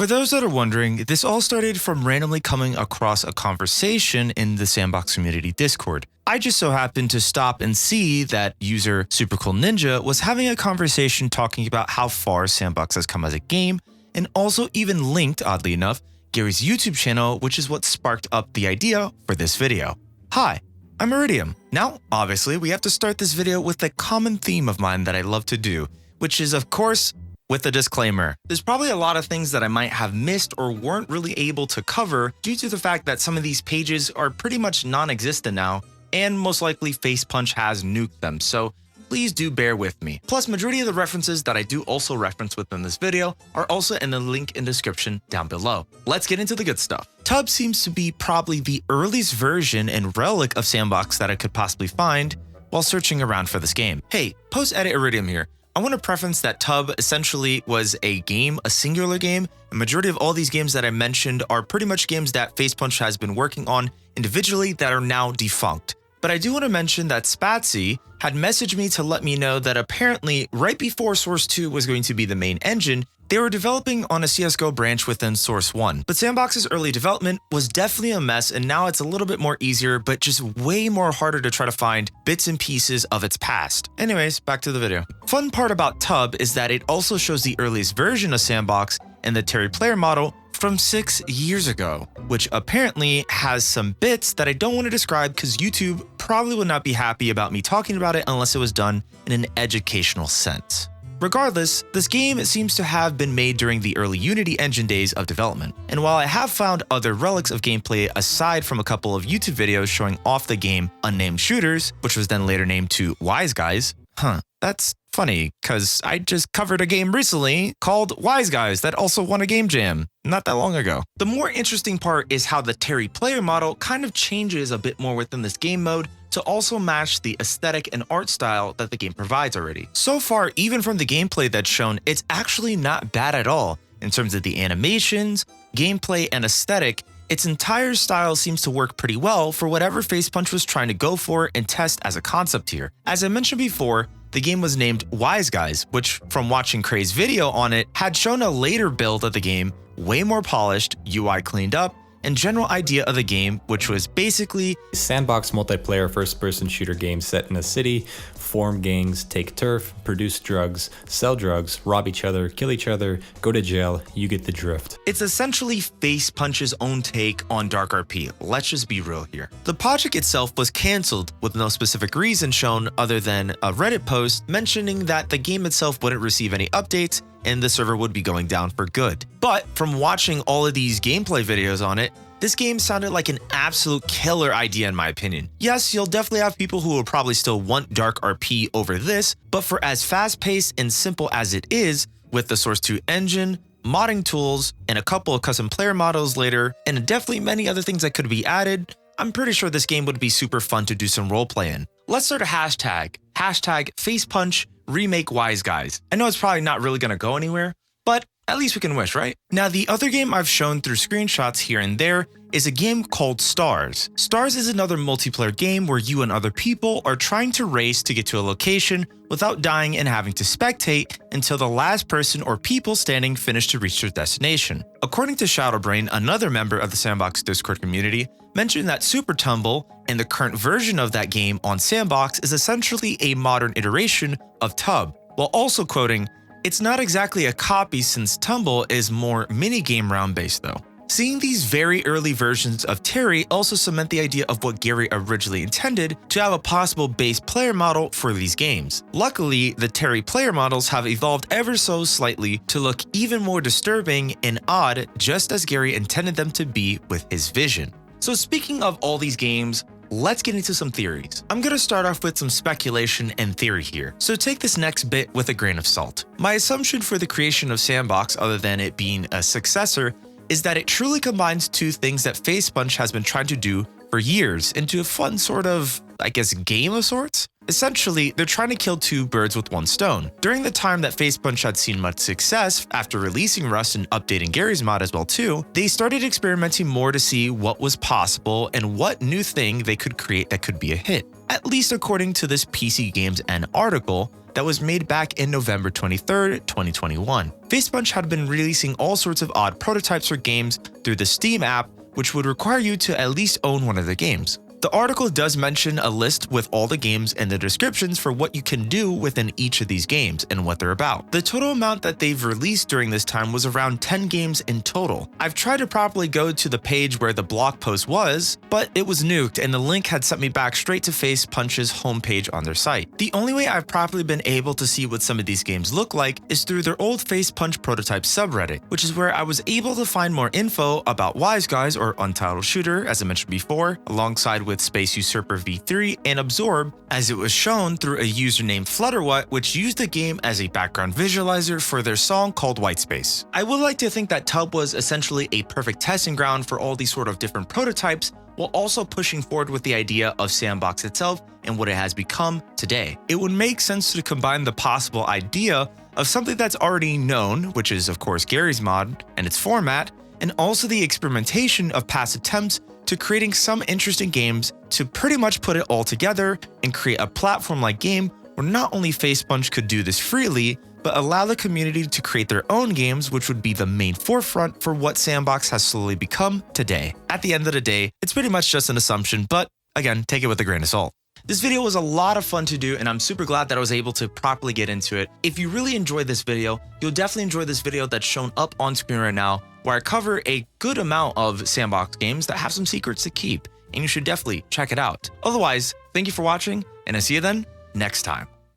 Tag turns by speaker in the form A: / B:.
A: For those that are wondering, this all started from randomly coming across a conversation in the S&box community Discord. I just so happened to stop and see that user SuperCoolNinja was having a conversation talking about how far S&box has come as a game, and also even linked, oddly enough, Gary's YouTube channel, which is what sparked up the idea for this video. Hi, I'm Iridium. Now, obviously, we have to start this video with a common theme of mine that I love to do, which is, of course, with a disclaimer. There's probably a lot of things that I might have missed or weren't really able to cover due to the fact that some of these pages are pretty much non-existent now, and most likely Facepunch has nuked them, so please do bear with me. Plus, majority of the references that I do also reference within this video are also in the link in description down below. Let's get into the good stuff. Tub seems to be probably the earliest version and relic of S&box that I could possibly find while searching around for this game. Hey, post-edit Iridium here. I want to preference that Tub essentially was a game, a singular game. The majority of all these games that I mentioned are pretty much games that Facepunch has been working on individually that are now defunct. But I do want to mention that Spatsy had messaged me to let me know that apparently right before Source 2 was going to be the main engine, they were developing on a CSGO branch within Source 1. But S&box's early development was definitely a mess, and now it's a little bit more easier, but just way more harder to try to find bits and pieces of its past. Anyways, back to the video. Fun part about Tub is that it also shows the earliest version of S&box and the Terry player model from 6 years ago, which apparently has some bits that I don't want to describe because YouTube probably would not be happy about me talking about it unless it was done in an educational sense. Regardless, this game seems to have been made during the early Unity engine days of development, and while I have found other relics of gameplay aside from a couple of YouTube videos showing off the game Unnamed Shooters, which was then later named to Wise Guys, that's funny, cause I just covered a game recently called Wise Guys that also won a game jam not that long ago. The more interesting part is how the Terry player model kind of changes a bit more within this game mode to also match the aesthetic and art style that the game provides already. So far, even from the gameplay that's shown, it's actually not bad at all. In terms of the animations, gameplay, and aesthetic, its entire style seems to work pretty well for whatever Facepunch was trying to go for and test as a concept here. As I mentioned before, the game was named Wise Guys, which from watching Cray's video on it, had shown a later build of the game, way more polished, UI cleaned up, and general idea of the game, which was basically
B: a sandbox multiplayer first-person shooter game set in a city, form gangs, take turf, produce drugs, sell drugs, rob each other, kill each other, go to jail, you get the drift.
A: It's essentially Facepunch's own take on Dark RP, let's just be real here. The project itself was cancelled with no specific reason shown other than a Reddit post mentioning that the game itself wouldn't receive any updates and the server would be going down for good. But from watching all of these gameplay videos on it, this game sounded like an absolute killer idea in my opinion. Yes, you'll definitely have people who will probably still want Dark RP over this, but for as fast-paced and simple as it is, with the Source 2 engine, modding tools, and a couple of custom player models later, and definitely many other things that could be added, I'm pretty sure this game would be super fun to do some roleplay in. Let's start a hashtag Facepunch Remake Wise Guys. I know it's probably not really gonna go anywhere, but at least we can wish, right? Now, the other game I've shown through screenshots here and there is a game called Stars. Stars is another multiplayer game where you and other people are trying to race to get to a location without dying and having to spectate until the last person or people standing finish to reach their destination. According to Shadowbrain, another member of the S&box Discord community, mentioned that Super Tumble and the current version of that game on S&box is essentially a modern iteration of Tub, while also quoting, "It's not exactly a copy since Tumble is more minigame round based though." Seeing these very early versions of Terry also cement the idea of what Gary originally intended to have a possible base player model for these games. Luckily, the Terry player models have evolved ever so slightly to look even more disturbing and odd, just as Gary intended them to be with his vision. So speaking of all these games, let's get into some theories. I'm gonna start off with some speculation and theory here, so take this next bit with a grain of salt. My assumption for the creation of S&box, other than it being a successor, is that it truly combines two things that Facepunch has been trying to do for years into a fun sort of, I guess, game of sorts? Essentially, they're trying to kill two birds with one stone. During the time that Facepunch had seen much success after releasing Rust and updating Gary's mod as well too, they started experimenting more to see what was possible and what new thing they could create that could be a hit. At least according to this PC Games N article, that was made back in November 23rd, 2021. Facepunch had been releasing all sorts of odd prototypes for games through the Steam app, which would require you to at least own one of the games. The article does mention a list with all the games and the descriptions for what you can do within each of these games and what they're about. The total amount that they've released during this time was around 10 games in total. I've tried to properly go to the page where the blog post was, but it was nuked and the link had sent me back straight to Facepunch's homepage on their site. The only way I've properly been able to see what some of these games look like is through their old Facepunch prototype subreddit, which is where I was able to find more info about Wise Guys or Untitled Shooter, as I mentioned before, alongside with Space Usurper V3 and Absorb, as it was shown through a user named Flutterwhat, which used the game as a background visualizer for their song called White Space. I would like to think that Tub was essentially a perfect testing ground for all these sort of different prototypes, while also pushing forward with the idea of S&box itself and what it has become today. It would make sense to combine the possible idea of something that's already known, which is of course Gary's mod and its format, and also the experimentation of past attempts to creating some interesting games to pretty much put it all together and create a platform-like game where not only Facepunch could do this freely, but allow the community to create their own games, which would be the main forefront for what S&box has slowly become today. At the end of the day, it's pretty much just an assumption, but again, take it with a grain of salt. This video was a lot of fun to do, and I'm super glad that I was able to properly get into it. If you really enjoyed this video, you'll definitely enjoy this video that's shown up on screen right now, where I cover a good amount of S&box games that have some secrets to keep, and you should definitely check it out. Otherwise, thank you for watching, and I'll see you then next time.